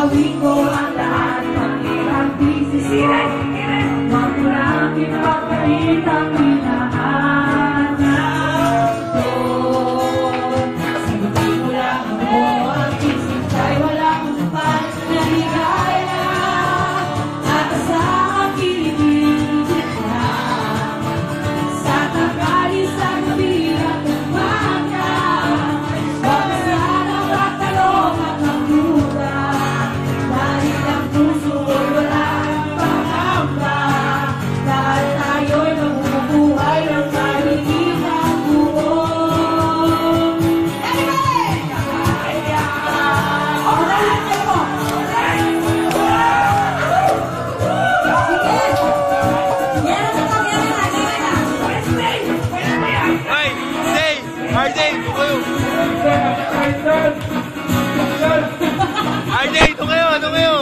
gagawin ko ang lahat, mahirap isisirin. Wag mo lang ipapalit ang hinahanap ko. Sagutin mo lang ako, ang isip ko'y walang umpal na ligaya. At asang kiligin kita sa tanghali, sa gabi at umaga. Wag na sanang matanong at magduda, dahil ang puso ko'y walang pangamba. Dahil tayo'y mabubuhay ng kalimitang buo. Kaya! Alright! Ay, stay! RJ, ito kayo! RJ, ito kayo! Ito kayo!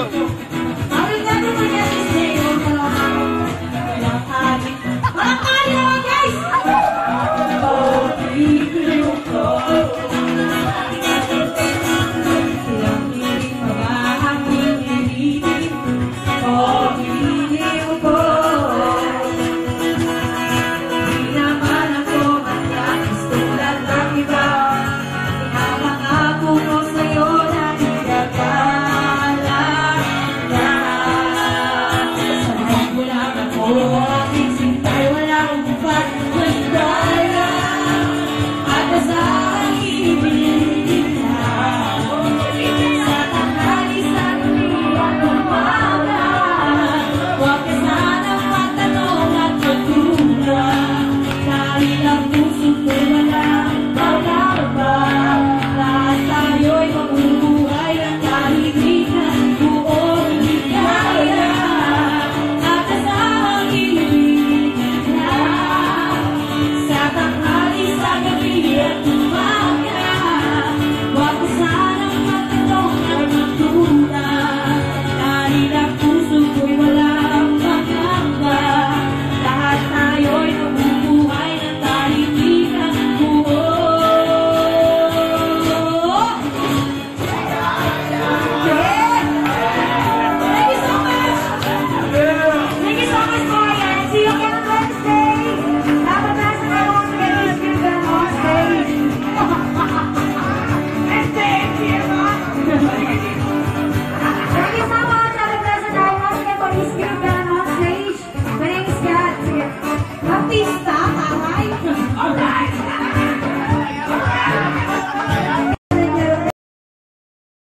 Tayo'y mabubuhay ng kahit